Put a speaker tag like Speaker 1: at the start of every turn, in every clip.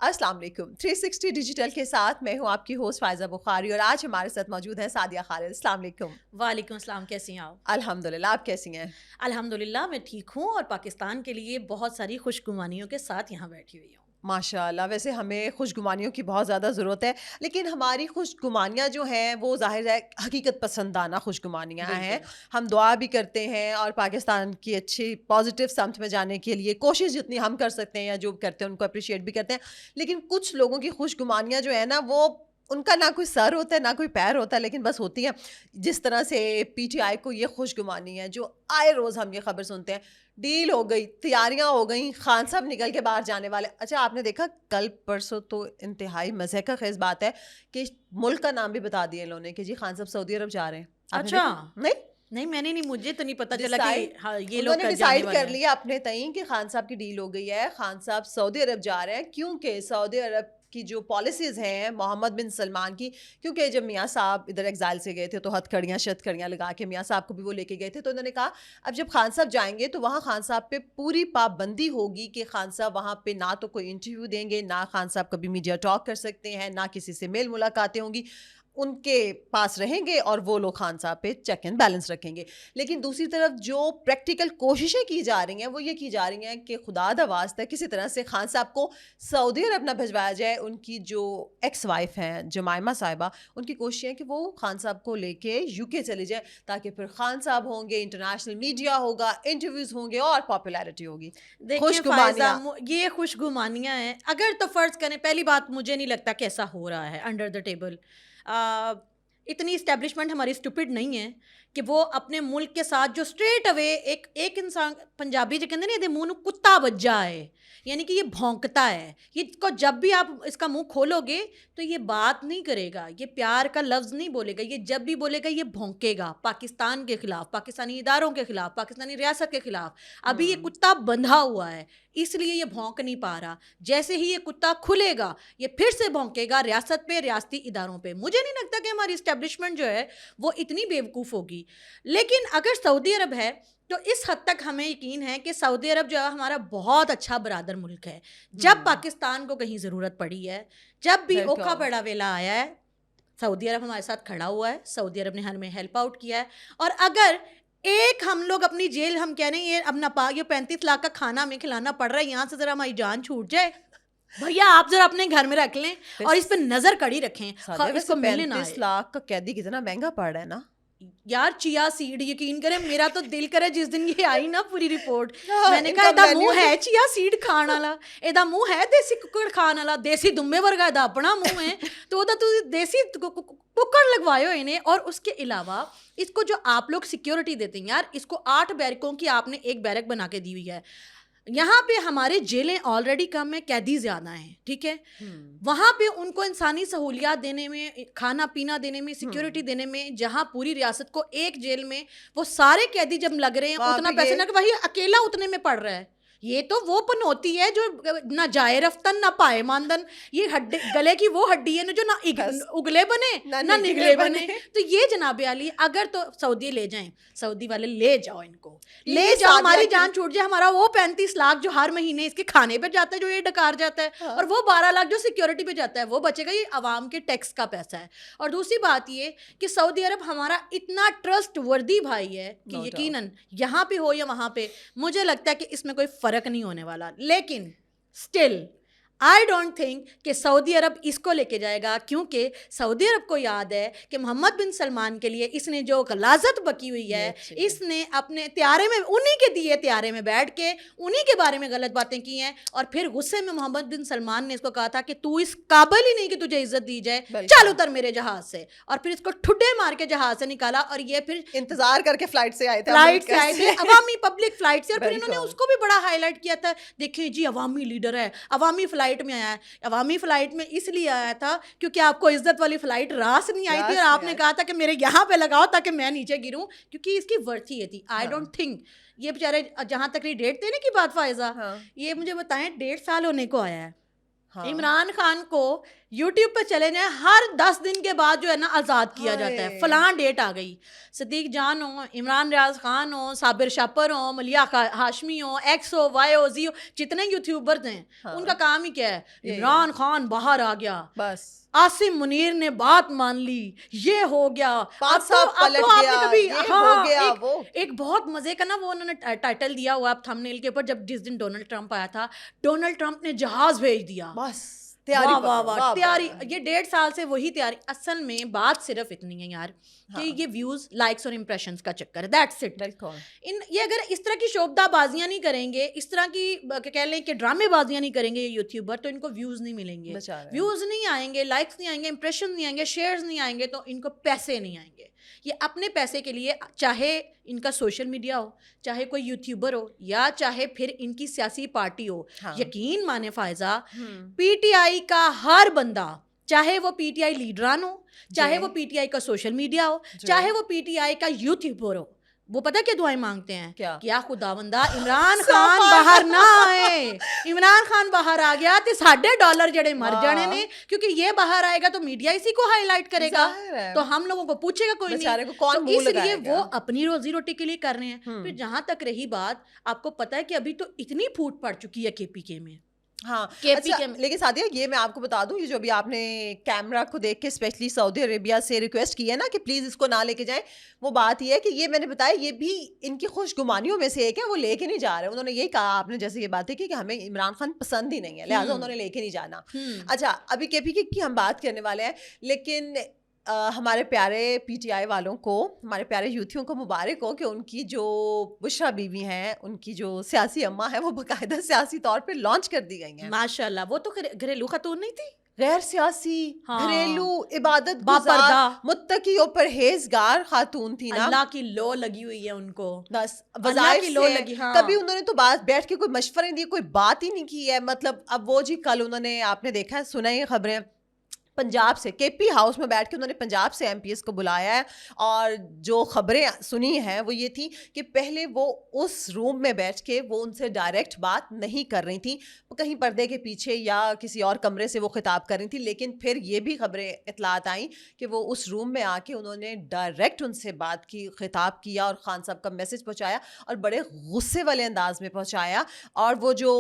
Speaker 1: السلام علیکم. 360 ڈیجیٹل کے ساتھ میں ہوں آپ کی ہوسٹ فائزہ بخاری اور آج ہمارے ساتھ موجود ہیں سعدیہ خالد. السلام علیکم.
Speaker 2: وعلیکم السلام. کیسی ہیں آپ؟
Speaker 1: الحمدللہ, آپ کیسی ہیں؟
Speaker 2: الحمدللہ میں ٹھیک ہوں اور پاکستان کے لیے بہت ساری خوشگوانیوں کے ساتھ یہاں بیٹھی ہوئی ہوں.
Speaker 1: ماشاء اللہ. ویسے ہمیں خوش گمانیوں کی بہت زیادہ ضرورت ہے, لیکن ہماری خوش گمانیاں جو ہیں وہ ظاہر ہے حقیقت پسندانہ خوش گمانیاں ہیں. ہم دعا بھی کرتے ہیں اور پاکستان کی اچھی پازیٹیو سمت میں جانے کے لیے کوشش جتنی ہم کر سکتے ہیں یا جو کرتے ہیں ان کو اپریشیٹ بھی کرتے ہیں, لیکن کچھ لوگوں کی خوش گمانیاں جو ہے نا وہ ان کا نہ کوئی سر ہوتا ہے نہ کوئی پیر ہوتا ہے, لیکن بس ہوتی ہیں. جس طرح سے پی ٹی آئی کو یہ خوش گمانی ہے جو آئے روز ہم یہ خبر سنتے ہیں, ڈیل ہو گئی, تیاریاں ہو گئیں, خان صاحب نکل کے باہر جانے والے. اچھا آپ نے دیکھا کل پرسوں تو انتہائی مزے کا خیز بات ہے کہ ملک کا نام بھی بتا دیا انہوں نے کہ جی خان صاحب سعودی عرب جا رہے ہیں.
Speaker 2: اچھا
Speaker 1: نہیں
Speaker 2: میں نے نہیں, مجھے تو نہیں پتا چلا کہ یہ لوگ
Speaker 1: انہوں نے ڈیسائیڈ کر لیا اپنے تئیں کہ خان صاحب کی ڈیل ہو گئی ہے, خان صاحب سعودی عرب جا رہے ہیں. کیونکہ سعودی عرب کی جو پالیسیز ہیں محمد بن سلمان کی, کیونکہ جب میاں صاحب ادھر ایگزائل سے گئے تھے تو ہتھ کڑیاں شت کڑیاں لگا کے میاں صاحب کو بھی وہ لے کے گئے تھے, تو انہوں نے کہا اب جب خان صاحب جائیں گے تو وہاں خان صاحب پہ پوری پابندی ہوگی کہ خان صاحب وہاں پہ نہ تو کوئی انٹرویو دیں گے, نہ خان صاحب کبھی میڈیا ٹاک کر سکتے ہیں, نہ کسی سے میل ملاقاتیں ہوں گی, ان کے پاس رہیں گے اور وہ لوگ خان صاحب پہ چیک اینڈ بیلنس رکھیں گے. لیکن دوسری طرف جو پریکٹیکل کوششیں کی جا رہی ہیں وہ یہ کی جا رہی ہیں کہ خدا دا واسطہ کسی طرح سے خان صاحب کو سعودی عرب نہ بھجوایا جائے. ان کی جو ایکس وائف ہیں جمائمہ صاحبہ, ان کی کوشش ہے کہ وہ خان صاحب کو لے کے یو کے چلے جائیں تاکہ پھر خان صاحب ہوں گے, انٹرنیشنل میڈیا ہوگا, انٹرویوز ہوں گے اور پاپولیرٹی ہوگی.
Speaker 2: دیکھیں فائزہ, یہ خوش گمانیاں ہیں. اگر تو فرض کریں, پہلی بات مجھے نہیں لگتا کہ ایسا ہو رہا ہے انڈر دا ٹیبل. اتنی اسٹیبلشمنٹ ہماری اسٹوپڈ نہیں ہے کہ وہ اپنے ملک کے ساتھ جو اسٹریٹ اوے ایک انسان, پنجابی جو کہتے ہیں نا منہ کتا بجا ہے, یعنی کہ یہ بھونکتا ہے, یہ کو جب بھی آپ اس کا منہ کھولو گے تو یہ بات نہیں کرے گا, یہ پیار کا لفظ نہیں بولے گا, یہ جب بھی بولے گا یہ بھونکے گا پاکستان کے خلاف, پاکستانی اداروں کے خلاف, پاکستانی ریاست کے خلاف. ابھی یہ کتا بندھا ہوا ہے اس لیے یہ بھونک نہیں پا رہا. جیسے ہی یہ کتا کھلے گا یہ پھر سے بھونکے گا ریاست پہ, ریاستی اداروں پہ. مجھے نہیں لگتا کہ ہماری اسٹیبلشمنٹ جو ہے وہ اتنی بیوقوف ہوگی. لیکن اگر سعودی عرب ہے تو اس حد تک ہمیں یقین ہے کہ سعودی عرب جو ہے ہمارا بہت اچھا برادر ملک ہے. جب پاکستان کو کہیں ضرورت پڑی ہے, جب بھی اوکھا پڑا ویلا آیا ہے, سعودی عرب ہمارے ساتھ کھڑا ہوا ہے, سعودی عرب نے ہمیں ہیلپ آؤٹ کیا ہے. اور اگر ایک ہم لوگ اپنی جیل, ہم کہہ رہے ہیں یہ اب یہ 35 لاکھ کا کھانا ہمیں کھلانا پڑ رہا ہے, یہاں سے ذرا ہماری جان چھوٹ جائے, بھیا آپ ذرا اپنے گھر میں رکھ لیں اور اس پہ نظر کڑی رکھیں. اس کو ملنے نہ
Speaker 1: 35 لاکھ کا قیدی کتنا مہنگا پڑ رہا ہے نا
Speaker 2: یار. چیا سیڈ, یقین کریں میرا تو دل کرے جس دن یہ آئی نا پوری رپورٹ, میں نے کہا ایدا منہ ہے چیا سیڈ کھان والا, ایدا منہ ہے دیسی ککڑ کھان والا, دیسی دمے ورگا ایدا اپنا منہ ہے, تو دیسی ککڑ لگوائے ہوئے نے. اور اس کے علاوہ اس کو جو آپ لوگ سیکیورٹی دیتے ہیں یار, اس کو 8 بیرکوں کی آپ نے ایک بیرک بنا کے دی ہوئی ہے. یہاں پہ ہمارے جیلیں آلریڈی کم ہیں, قیدی زیادہ ہیں, ٹھیک ہے, وہاں پہ ان کو انسانی سہولیات دینے میں, کھانا پینا دینے میں, سیکیورٹی دینے میں, جہاں پوری ریاست کو ایک جیل میں وہ سارے قیدی جب لگ رہے ہیں اتنا پیسے نہ کہ وہی اکیلا اتنے میں پڑ رہا ہے. یہ تو وہ پنوتی ہے جو نہ جائے رفتن نہ پائے ماندن, یہ گلے کی وہ ہڈی ہے جو نہ اگلے بنے نہ نگلے بنے. تو یہ جناب علی اگر تو سعودی لے جائیں, سعودی والے لے جاؤ, ان کو لے جاؤ, ہماری جان چھوٹ جائے. ہمارا وہ 35 لاکھ جو ہر مہینے اس کے کھانے پہ جاتا ہے جو یہ ڈکار جاتا ہے, اور وہ 12 لاکھ جو سیکیورٹی پہ جاتا ہے وہ بچے گا, یہ عوام کے ٹیکس کا پیسہ ہے. اور دوسری بات یہ کہ سعودی عرب ہمارا اتنا ٹرسٹ وردی بھائی ہے کہ یقیناً یہاں پہ ہو یا وہاں پہ, مجھے لگتا ہے کہ اس میں کوئی فرق نہیں ہونے والا. لیکن اسٹل آئی ڈونٹ تھنک کہ سعودی عرب اس کو لے کے جائے گا, کیونکہ سعودی عرب کو یاد ہے کہ محمد بن سلمان کے لیے اس نے جو غلاظت بکی ہوئی ہے, اس نے اپنے طیارے میں انہی کے دیے طیارے میں بیٹھ کے انہی کے بارے میں غلط باتیں کی ہیں, اور پھر غصے میں محمد بن سلمان نے اس کو کہا تھا کہ تو اس قابل ہی نہیں کہ تجھے عزت دی جائے, چل اتر میرے جہاز سے, اور پھر اس کو ٹھڈے مار کے جہاز سے نکالا. اور یہ پھر
Speaker 1: انتظار کر کے فلائٹ سے آئے
Speaker 2: تھے عوامی پبلک فلائٹ سے, اور پھر انہوں نے اس کو بھی بڑا ہائی لائٹ کیا تھا, دیکھیں جی عوامی لیڈر ہے, عوامی فلائٹ میں آیا ہے. عوامی فلائٹ میں اس لیے آیا تھا کیونکہ آپ کو عزت والی فلائٹ راس نہیں آئی تھی, اور آپ نے کہا تھا کہ میرے یہاں پہ لگاؤ تاکہ میں نیچے گروں, کیونکہ اس کی ورتھ یہ تھی. آئی ڈونٹ تھنک یہ بیچارے, جہاں تک ڈیٹ دینے کی بات فائزہ, یہ مجھے بتائیں 1.5 سال ہونے کو آیا ہے, عمران خان کو یوٹیوب پہ چلے جائیں, ہر 10 دن کے بعد جو ہے نا آزاد کیا جاتا ہے, فلاں ڈیٹ آ گئی. صدیق جان ہو, عمران ریاض خان ہو, صابر شاپر ہو, ملیہ ہاشمی ہو, ایکس ہو, وائی ہو, زی ہو, جتنے یوٹیوبرز ہیں ان کا کام ہی کیا ہے, عمران خان باہر آ گیا,
Speaker 1: بس
Speaker 2: عاصم منیر نے بات مان لی, یہ ہو گیا,
Speaker 1: اب تو آپ نے کبھی
Speaker 2: ایک بہت مزے کا نا وہ انہوں نے ٹائٹل دیا ہوا اب تھمبنیل کے اوپر, جب جس دن ڈونلڈ ٹرمپ آیا تھا, ڈونلڈ ٹرمپ نے جہاز بھیج دیا,
Speaker 1: بس
Speaker 2: واہ واہ واہ تیاری, یہ 1.5 سال سے وہی تیاری. اصل میں بات صرف اتنی ہے یار کہ یہ ویوز, لائکس اور امپریشنز کا چکر ہے, دیٹس اٹ. یہ اگر اس طرح کی شوبدہ بازیاں نہیں کریں گے, اس طرح کی کہہ لیں کہ ڈرامے بازیاں نہیں کریں گے یہ یوٹیوبر, تو ان کو ویوز نہیں ملیں گے, ویوز نہیں آئیں گے, لائکس نہیں آئیں گے, امپریشن نہیں آئیں گے, شیئرز نہیں آئیں گے, تو ان کو پیسے نہیں آئیں گے. یہ اپنے پیسے کے لیے, چاہے ان کا سوشل میڈیا ہو, چاہے کوئی یوٹیوبر ہو, یا چاہے پھر ان کی سیاسی پارٹی ہو, یقین مانے فائزہ, پی ٹی آئی کا ہر بندہ, چاہے وہ پی ٹی آئی لیڈران ہو, چاہے وہ پی ٹی آئی کا سوشل میڈیا ہو, چاہے وہ پی ٹی آئی کا یوٹیوبر ہو, وہ پتہ کیا دعائیں مانگتے ہیں, کیا خداوندا عمران خان باہر نہ آئے, عمران خان باہر آ گیا تے $1.5 جڑے مر جانے نے, کیونکہ یہ باہر آئے گا تو میڈیا اسی کو ہائی لائٹ کرے گا, تو ہم لوگوں کو پوچھے گا کوئی نہیں, تو اس لیے وہ اپنی روزی روٹی کے لیے کر رہے ہیں. پھر جہاں تک رہی بات, آپ کو پتہ ہے کہ ابھی تو اتنی پھوٹ پڑ چکی ہے کے پی کے میں.
Speaker 1: ہاں لیکن سادیہ یہ میں آپ کو بتا دوں, یہ جو ابھی آپ نے کیمرہ کو دیکھ کے اسپیشلی سعودی عربیہ سے ریکویسٹ کی ہے نا کہ پلیز اس کو نہ لے کے جائیں, وہ بات یہ ہے کہ یہ میں نے بتایا یہ بھی ان کی خوش گمانیوں میں سے ایک ہے, وہ لے کے نہیں جا رہے. انہوں نے یہی کہا, آپ نے جیسے یہ باتیں کی کہ ہمیں عمران خان پسند ہی نہیں ہے, لہٰذا انہوں نے لے کے نہیں جانا. اچھا ابھی کے پی کے کی ہم بات کرنے والے ہیں, لیکن ہمارے پیارے پی ٹی آئی والوں کو, ہمارے پیارے یوتھیوں کو مبارک ہو کہ ان کی جو بشرا بیوی ہیں, ان کی جو سیاسی اماں ہیں, وہ باقاعدہ سیاسی طور پہ لانچ کر دی گئی ہیں.
Speaker 2: ماشاء اللہ, وہ تو گھریلو خاتون نہیں تھی,
Speaker 1: غیر سیاسی, گھریلو, عبادت گزار, متقی و پرہیزگار خاتون تھی نا.
Speaker 2: اللہ کی لو لگی ہوئی ہے ان کو,
Speaker 1: بس وظائف کی لو لگی. کبھی انہوں نے تو بات بیٹھ کے کوئی مشورہ نہیں دیا, کوئی بات ہی نہیں کی ہے. مطلب اب وہ جی کل انہوں نے, آپ نے دیکھا ہے, سنا ہی خبریں, پنجاب سے کے پی ہاؤس میں بیٹھ کے انہوں نے پنجاب سے ایم پی ایس کو بلایا ہے, اور جو خبریں سنی ہیں وہ یہ تھی کہ پہلے وہ اس روم میں بیٹھ کے وہ ان سے ڈائریکٹ بات نہیں کر رہی تھیں, کہیں پردے کے پیچھے یا کسی اور کمرے سے وہ خطاب کر رہی تھیں. لیکن پھر یہ بھی خبریں اطلاعات آئیں کہ وہ اس روم میں آ کے انہوں نے ڈائریکٹ ان سے بات کی, خطاب کیا, اور خان صاحب کا میسج پہنچایا, اور بڑے غصے والے انداز میں پہنچایا. اور وہ جو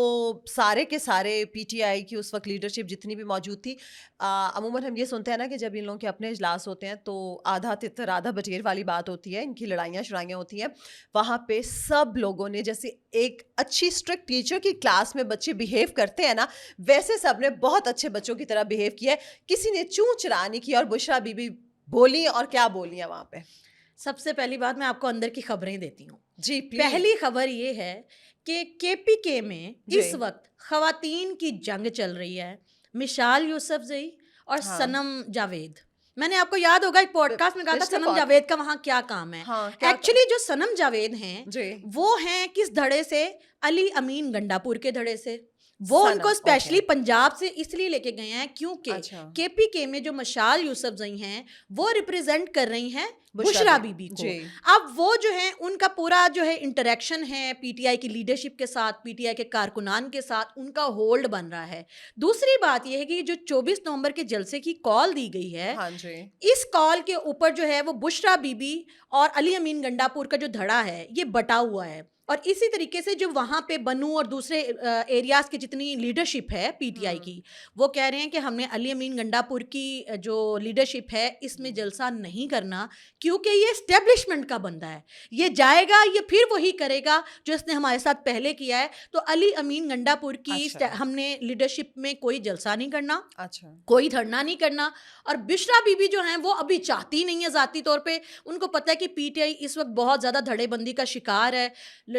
Speaker 1: سارے کے سارے پی ٹی آئی کی اس وقت لیڈرشپ جتنی بھی موجود تھی, عموماً ہم یہ سنتے ہیں نا کہ جب ان لوگوں کے اپنے اجلاس ہوتے ہیں تو آدھا تتر آدھا بٹیر والی بات ہوتی ہے, ان کی لڑائیاں شرائیاں ہوتی ہیں. وہاں پہ سب لوگوں نے, جیسے ایک اچھی اسٹرکٹ ٹیچر کی کلاس میں بچے بیہیو کرتے ہیں نا, ویسے سب نے بہت اچھے بچوں کی طرح بیہیو کیا ہے. کسی نے چوں چرا نہیں کیا, اور بشرا بی بی بولی, اور کیا بولی ہیں وہاں پہ.
Speaker 2: سب سے پہلی بات میں آپ کو اندر کی خبریں دیتی ہوں.
Speaker 1: جی
Speaker 2: پہلی خبر یہ ہے کہ کے پی کے میں اس وقت خواتین کی جنگ چل رہی ہے. مشال یوسفزئی اور سنم جاوید. میں نے آپ کو یاد ہوگا ایک پوڈ کاسٹ میں کہا تھا سنم جاوید کا وہاں کیا کام ہے. ایکچولی جو سنم جاوید ہیں وہ ہیں کس دھڑے سے, علی امین گنڈا پور کے دھڑے سے. وہ ان کو اسپیشلی پنجاب سے اس لیے لے کے گئے ہیں کیونکہ کے پی کے میں جو مشال یوسفزئی ہیں وہ ریپرزینٹ کر رہی ہیں بشرا بی بی کو. اب وہ جو ہیں ان کا پورا جو ہے انٹریکشن ہے پی ٹی آئی کی لیڈرشپ کے ساتھ, پی ٹی آئی کے کارکنان کے ساتھ, ان کا ہولڈ بن رہا ہے. دوسری بات یہ ہے کہ جو 24 نومبر کے جلسے کی کال دی گئی ہے, اس کال کے اوپر جو ہے وہ بشرا بی بی اور علی امین گنڈا پور کا جو دھڑا ہے یہ بٹا ہوا ہے. اور اسی طریقے سے جو وہاں پہ بنو اور دوسرے ایریاز کی جتنی لیڈرشپ ہے پی ٹی آئی کی, وہ کہہ رہے ہیں کہ ہم نے علی امین گنڈا پور کی جو لیڈرشپ ہے اس میں جلسہ نہیں کرنا, کیونکہ یہ اسٹیبلشمنٹ کا بندہ ہے, یہ جائے گا یہ پھر وہی کرے گا جو اس نے ہمارے ساتھ پہلے کیا ہے. تو علی امین گنڈا پور کی ہم نے لیڈرشپ میں کوئی جلسہ نہیں کرنا, کوئی دھرنا نہیں کرنا. اور بشرا بی بی جو ہیں وہ ابھی چاہتی نہیں ہے ذاتی طور پہ, ان کو پتہ ہے کہ پی ٹی آئی اس وقت بہت زیادہ دھڑے بندی کا شکار ہے.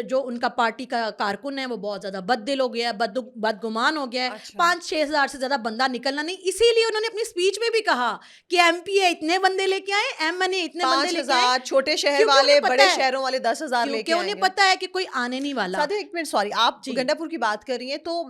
Speaker 2: جو ان کا پارٹی کا کارکن ہے وہ بہت زیادہ بد دل ہو گیا ہے, بدگمان ہو گیا ہے. 5-6 ہزار سے زیادہ بندہ نکلنا نہیں. اسی لیے انہوں نے اپنی اسپیچ میں بھی کہا کہ ایم پی اے اتنے بندے لے کے آئے, ایم این اے اتنے بندے لے کے آئے,
Speaker 1: چھوٹے شہر والے بڑے شہروں والے 10,000 لے کے آئیں گے,
Speaker 2: انہیں پتہ ہے کہ کوئی آنے نہیں والا.
Speaker 1: سادہ ایک منٹ, سوری, آپ گنڈا پور کی بات کر رہی ہیں, تو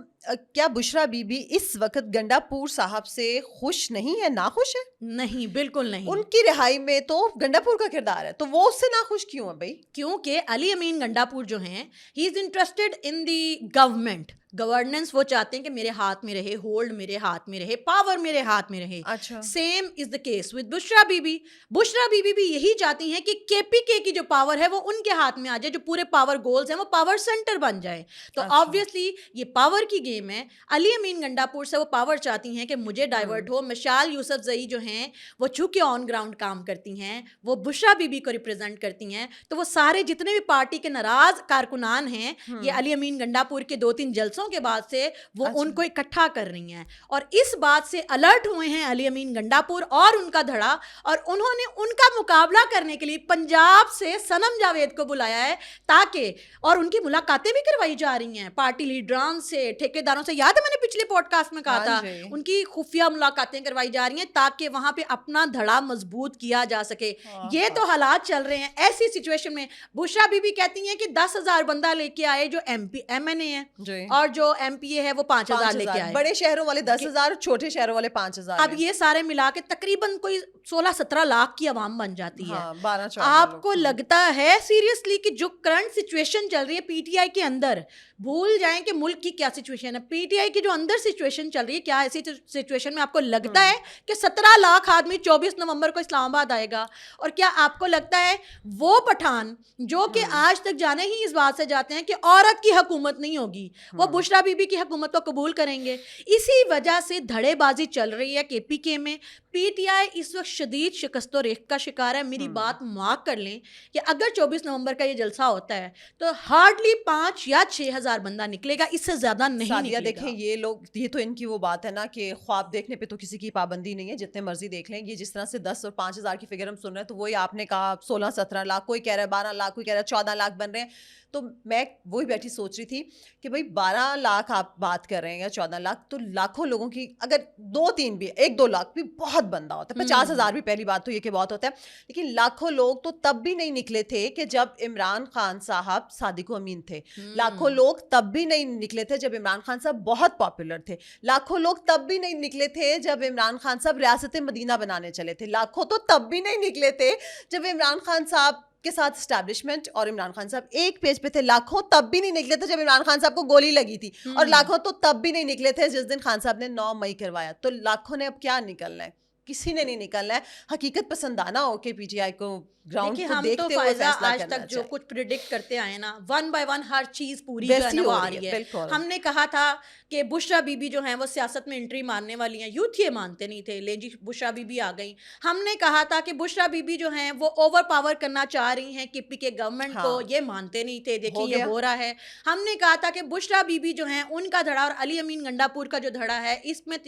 Speaker 1: کیا بشرا بی بی اس وقت گنڈا پور صاحب سے خوش نہیں ہے, ناخوش ہے؟
Speaker 2: نہیں, بالکل نہیں.
Speaker 1: ان کی رہائی میں تو گنڈا پور کا کردار ہے, تو وہ اس سے ناخوش کیوں ہے بھائی؟
Speaker 2: کیونکہ علی امین گنڈا پور جو ہیں, he is interested in the government. Governance وہ چاہتے ہیں کہ میرے ہاتھ میں رہے, ہولڈ میرے ہاتھ میں رہے, پاور میرے ہاتھ میں رہے.
Speaker 1: اچھا
Speaker 2: same is the case with Bushra Bibi. Bushra Bibi بھی یہی چاہتی ہیں کہ کے پی کے کی جو پاور ہے وہ ان کے ہاتھ میں آ جائے, جو پورے پاور گولز ہیں وہ پاور سینٹر بن جائے. تو آبویسلی یہ پاور کی گیم ہے. علی امین گنڈا پور سے وہ پاور چاہتی ہیں کہ مجھے ڈائیورٹ ہو. مشال یوسف زئی جو ہیں وہ چونکہ آن گراؤنڈ کام کرتی ہیں, وہ بشرا بی بی کو ریپرزینٹ کرتی ہیں, تو وہ سارے جتنے بھی پارٹی کے ناراض کارکنان ہیں یہ علی امین گنڈا پور کے 2-3 جلسوں کے بعد سے وہ ان کو اکٹھا کر رہی ہیں, اور اس بات سے الرٹ ہوئے ہیں علی امین گنڈا پور اور ان کا دھڑا, اور انہوں نے ان کا مقابلہ کرنے کے لیے پنجاب سے صنم جاوید کو بلایا ہے, تاکہ اور ان کی ملاقاتیں بھی کروائی جا رہی ہیں پارٹی لیڈران سے, ٹھیکیداروں سے. یاد ہے میں نے پچھلے پوڈ کاسٹ میں کہا تھا ان کی خفیہ ملاقاتیں کروائی جا رہی ہیں تاکہ وہاں پہ اپنا دھڑا مضبوط کیا جا سکے. یہ تو حالات چل رہے ہیں. ایسی سچویشن میں بشرا بی بی کہتی ہیں کہ 10,000 بندہ لے کے آئے جو ایم این اے ہیں, اور جو ایم پی اے ہے وہ 5,000 لے کے آئے.
Speaker 1: بڑے شہروں والے 10,000, چھوٹے شہروں والے 5,000.
Speaker 2: اب یہ سارے ملا کے تقریباً کوئی 16-17 لاکھ کی عوام بن جاتی ہے.
Speaker 1: 12-14
Speaker 2: آپ کو لگتا ہے سیریسلی کہ جو کرنٹ سچویشن چل رہی ہے پی ٹی آئی کے اندر, بھول جائیں کہ ملک کی کیا سچویشن ہے, پی ٹی آئی کی جو اندر سچویشن چل رہی ہے, کیا ایسی سچویشن میں آپ کو لگتا ہے کہ 17 لاکھ آدمی 24 نومبر کو اسلام آباد آئے گا؟ اور کیا آپ کو لگتا ہے وہ پٹھان جو کہ آج تک جانے ہی اس بات سے جاتے ہیں کہ عورت کی حکومت نہیں ہوگی, وہ بشرا بی بی کی حکومت کو قبول کریں گے؟ اسی وجہ سے دھڑے بازی چل رہی ہے کے پی کے میں. پی ٹی آئی اس وقت شدید شکست و ریخ کا شکار ہے. میری بات مارک کر لیں کہ اگر 24 نومبر کا یہ جلسہ ہوتا ہے تو ہارڈلی 5 یا 6,000 بندہ نکلے گا, اس سے زیادہ نہیں نکلے گا.
Speaker 1: دیکھیں یہ لوگ, یہ تو ان کی وہ بات ہے نا کہ خواب دیکھنے پہ تو کسی کی پابندی نہیں ہے, جتنے مرضی دیکھ لیں. یہ جس طرح سے 10 اور 5,000 کی فگر ہم سن رہے ہیں, تو وہی آپ نے کہا 16-17 لاکھ, کوئی کہہ رہا ہے 12 لاکھ, کوئی کہہ رہا ہے 14 لاکھ بن رہے ہیں. تو میں وہی بیٹھی سوچ رہی تھی کہ بھائی 12 لاکھ آپ بات کر رہے ہیں یا 14 لاکھ, تو لاکھوں لوگوں کی اگر 2-3 بھی, 1-2 لاکھ بھی بہت بندہ ہوتا ہے, 50,000 بھی پہلی بات تو یہ کہ بہت ہوتا ہے, لیکن لاکھوں لوگ تو تب بھی نہیں نکلے تھے کہ جب عمران خان صاحب صادق و امین تھے. لاکھوں لوگ تب بھی نہیں نکلے تھے جب عمران خان صاحب بہت پاپولر تھے. لاکھوں لوگ تب بھی نہیں نکلے تھے جب عمران خان صاحب ریاست مدینہ بنانے چلے تھے. لاکھوں تو تب بھی نہیں نکلے تھے جب عمران خان صاحب کے ساتھ اسٹیبلشمنٹ اور عمران خان صاحب ایک پیج پہ تھے. لاکھوں تب بھی نہیں نکلے تھے جب عمران خان صاحب کو گولی لگی تھی, اور لاکھوں تو تب بھی نہیں نکلے تھے جس دن خان صاحب نے 9 مئی کروایا. تو لاکھوں نے اب کیا نکلنا ہے؟ کسی نے نہیں نکلنا ہے. حقیقت پسندانہ ہو کے پی ٹی آئی کو گراؤنڈ کو دیکھتے ہوئے فیصلہ
Speaker 2: آج
Speaker 1: کرنا
Speaker 2: تک جو
Speaker 1: چاہیے.
Speaker 2: کچھ پریڈکٹ کرتے آئے نا, 1 by 1 ہر چیز پوری جو ہے نا وہ آ رہی ہے. ہم نے کہا تھا کہ بشرا بی بی جو ہیں وہ سیاست میں انٹری ماننے والی ہیں, یوتھ یہ مانتے نہیں تھے, لے جی بشرا بی بی آ گئیں. ہم نے کہا تھا کہ بشرا بی بی جو ہیں وہ اوور پاور کرنا چاہ رہی ہیں کے پی کے گورنمنٹ کو, یہ مانتے نہیں تھے. دیکھیں یہ ہو رہا ہے. ہم نے کہا تھا کہ بشرا بی بی جو ہیں ان کا دھڑا اور علی امین گنڈا پور کا جو دھڑا ہے اس میں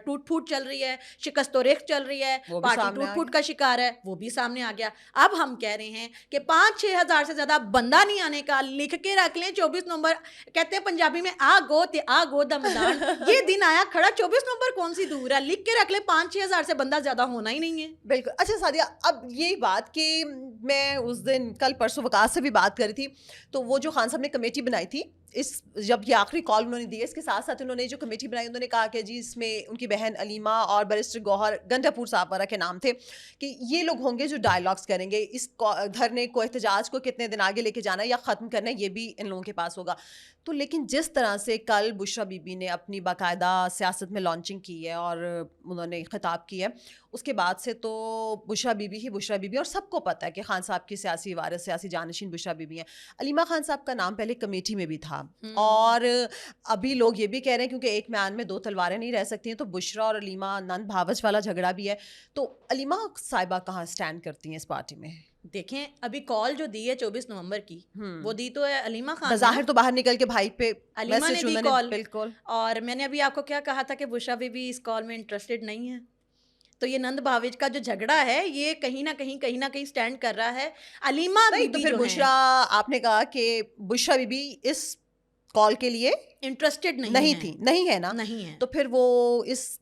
Speaker 2: ٹوٹ پھوٹ چل رہی ہے, شکست و ریخت چل رہی ہے, پارٹی ٹوٹ پھوٹ کا شکار ہے, وہ بھی سامنے آ گیا. اب ہم کہہ رہے ہیں کہ 5-6 ہزار سے زیادہ بندہ نہیں آنے کا, لکھ کے رکھ لیں 24 نومبر. کہتے ہیں پنجابی میں آ گو دا میدان, یہ دن آیا کھڑا. 24 نومبر کون سی دور ہے, لکھ کے رکھ لیں 5-6 ہزار سے بندہ زیادہ ہونا ہی نہیں ہے.
Speaker 1: بالکل. اچھا سعدیہ, اب یہی بات کہ میں اس دن کل پرسوں وقاص سے بھی بات کری تھی, تو وہ جو خان صاحب نے کمیٹی بنائی تھی, اس جب یہ آخری کال انہوں نے دی, اس کے ساتھ ساتھ انہوں نے جو کمیٹی بنائی, انہوں نے کہا کہ جی اس میں ان کی بہن علیمہ اور بیرسٹر گوہر گنڈا پور صاحب وغیرہ کے نام تھے, کہ یہ لوگ ہوں گے جو ڈائلاگس کریں گے, اس دھرنے کو, احتجاج کو کتنے دن آگے لے کے جانا ہے یا ختم کرنا ہے, یہ بھی ان لوگوں کے پاس ہوگا. تو لیکن جس طرح سے کل بشرا بی بی نے اپنی باقاعدہ سیاست میں لانچنگ کی ہے اور انہوں نے خطاب کی ہے, اس کے بعد سے تو بشرا بی بی, اور سب کو پتہ ہے کہ خان صاحب کی سیاسی وارث, سیاسی جانشین بشرا بی بی ہیں. علیمہ خان صاحب کا نام پہلے کمیٹی میں بھی تھا, اور ابھی لوگ یہ بھی کہہ رہے ہیں کیونکہ ایک میان میں 2 تلواریں نہیں رہ سکتی ہیں, تو بشرا اور علیمہ نند بھاوچ والا جھگڑا بھی ہے. تو علیمہ صاحبہ کہاں اسٹینڈ کرتی ہیں اس پارٹی میں؟
Speaker 2: دیکھیں ابھی کال جو دی ہے 24 نومبر کی, وہ دی تو ہے علیمہ خان,
Speaker 1: ظاہر تو باہر نکل کے بھائی پہ
Speaker 2: علیمہ نے دی کال.
Speaker 1: بالکل.
Speaker 2: اور میں نے ابھی آپ کو کیا کہا تھا کہ بشرا بی بی اس کال میں انٹرسٹڈ نہیں ہے. تو یہ نند بھاوچ کا جو جھگڑا ہے یہ کہیں نہ کہیں اسٹینڈ کر رہا ہے. علیمہ بی بی
Speaker 1: تو پھر بشرا, آپ نے کہا کہ بشرا بی بی اس کال کے لیے
Speaker 2: انٹرسٹڈ
Speaker 1: نہیں تھی, نہیں ہے نا,
Speaker 2: نہیں ہے.
Speaker 1: تو پھر وہ اس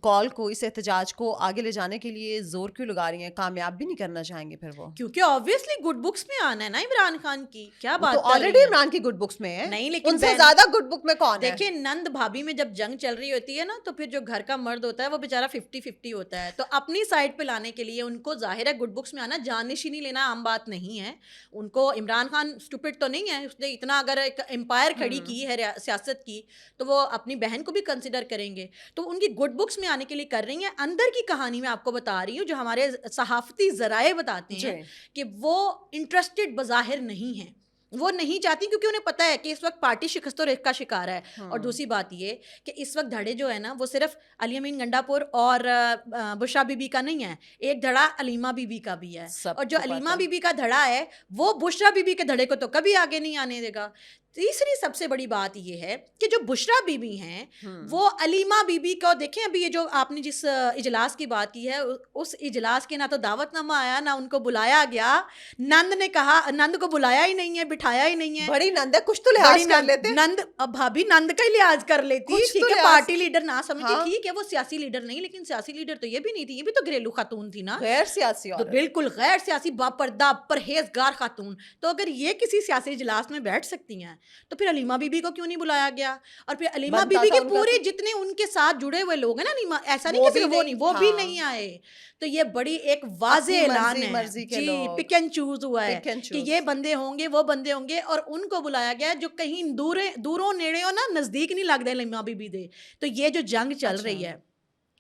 Speaker 1: کال کو, اس احتجاج کو آگے لے جانے کے لیے زور کیوں لگا رہی ہیں؟ کامیاب بھی نہیں کرنا چاہیں گے پھر وہ؟
Speaker 2: کیونکہ آبویسلی گڈ بکس میں آنا ہے نا عمران خان کی. کیا بات,
Speaker 1: تو آلریڈی عمران کی گڈ بکس میں ہے.
Speaker 2: نہیں لیکن
Speaker 1: ان سے زیادہ گڈ بک میں کون ہے؟
Speaker 2: دیکھیں نند بھابھی میں جب جنگ چل رہی ہوتی ہے نا, تو پھر جو گھر کا مرد ہوتا ہے وہ بیچارہ 50-50 ہوتا ہے. تو اپنی سائڈ پہ لانے کے لیے ان کو ظاہر ہے گڈ بکس میں آنا, جانشینی لینا عام بات نہیں ہے ان کو. عمران خان اسٹوپڈ تو نہیں ہے, اس نے اتنا اگر ایک امپائر کھڑی کی ہے سیاست سیاست کی تو وہ اپنی بہن کو بھی کنسیڈر کریں گے. تو ان کی گڈ بکس میں آنے کے لیے کر رہی ہیں. اندر کی کہانی میں آپ کو بتا رہی ہوں جو ہمارے صحافتی ذرائع بتاتے ہیں کہ وہ انٹرسٹڈ بظاہر نہیں ہیں, وہ نہیں چاہتی کیونکہ انہیں پتہ ہے کہ اس وقت پارٹی شکست و ریخت کا شکار ہے. اور دوسری بات یہ کہ اس وقت دھڑے جو ہے نا وہ صرف علی امین گنڈا پور اور بشرا بی بی کا نہیں ہے, ایک دھڑا علیمہ بی بی کا بھی ہے. اور جو علیمہ بی بی کا دھڑا ہے وہ بشرا بی بی کے دھڑے کو تو کبھی آگے نہیں آنے دے گا. تیسری سب سے بڑی بات یہ ہے کہ جو بشرا بی بی ہیں وہ علیمہ بی بی کو دیکھیں. ابھی یہ جو آپ نے جس اجلاس کی بات کی ہے اس اجلاس کے نہ تو دعوت نامہ آیا نہ ان کو بلایا گیا. نند نے کہا, نند کو بلایا ہی نہیں ہے, بٹھایا ہی نہیں ہے.
Speaker 1: بڑی نند ہے, کچھ تو لحاظ کر لیتے.
Speaker 2: نند بھابھی نند کا ہی لحاظ کر لیتی, ٹھیک ہے پارٹی لیڈر نہ سمجھتی, ٹھیک ہے وہ سیاسی لیڈر نہیں, لیکن سیاسی لیڈر تو یہ بھی نہیں تھی, یہ بھی تو گھریلو خاتون تھی نا,
Speaker 1: غیر سیاسی
Speaker 2: تو بالکل غیر سیاسی باپردہ پرہیزگار خاتون. تو اگر یہ کسی سیاسی اجلاس میں بیٹھ سکتی ہیں تو پھر علیمہ بی بی کو کیوں نہیں بلایا گیا؟ اور پھر علیمہ بی بی کے پورے جتنے ان کے ساتھ جڑے ہوئے لوگ ہیں نا, ایسا نہیں کہ صرف وہ بھی نہیں آئے. تو یہ بڑی ایک واضح اعلان ہے جی, پک اینڈ چوز ہوا ہے کہ یہ بندے ہوں گے وہ بندے ہوں گے, اور ان کو بلایا گیا جو کہیں دوروں نیڑے ہو نا, نزدیک نہیں لگ دے علیمہ بی بی دے. تو یہ جو جنگ چل رہی ہے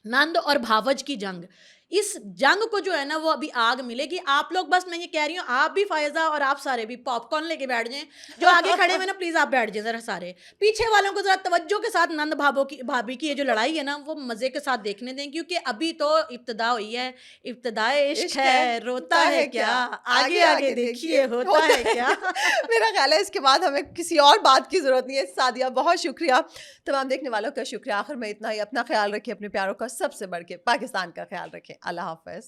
Speaker 2: نند اور بھاوج کی جنگ, اس جنگ کو جو ہے نا وہ ابھی آگ ملے گی. آپ لوگ بس میں یہ کہہ رہی ہوں, آپ بھی فائزہ اور آپ سارے بھی پاپ کارن لے کے بیٹھ جائیں, جو آگے کھڑے ہوئے نا پلیز آپ بیٹھ جائیں ذرا سارے. پیچھے والوں کو ذرا توجہ کے ساتھ نند بھابھی کی یہ جو لڑائی ہے نا وہ مزے کے ساتھ دیکھنے دیں, کیونکہ ابھی تو ابتدا ہوئی ہے. ابتدائے عشق ہے روتا ہے کیا, آگے آگے دیکھیے ہوتا ہے کیا.
Speaker 1: میرا خیال ہے اس کے بعد ہمیں کسی اور بات کی ضرورت نہیں ہے. سعدیہ بہت شکریہ, تمام دیکھنے والوں کا شکریہ. آخر میں اتنا ہی, اپنا خیال رکھیں, اپنے پیاروں کا سب سے بڑھ کے پاکستان کا خیال رکھیں. اللہ حافظ.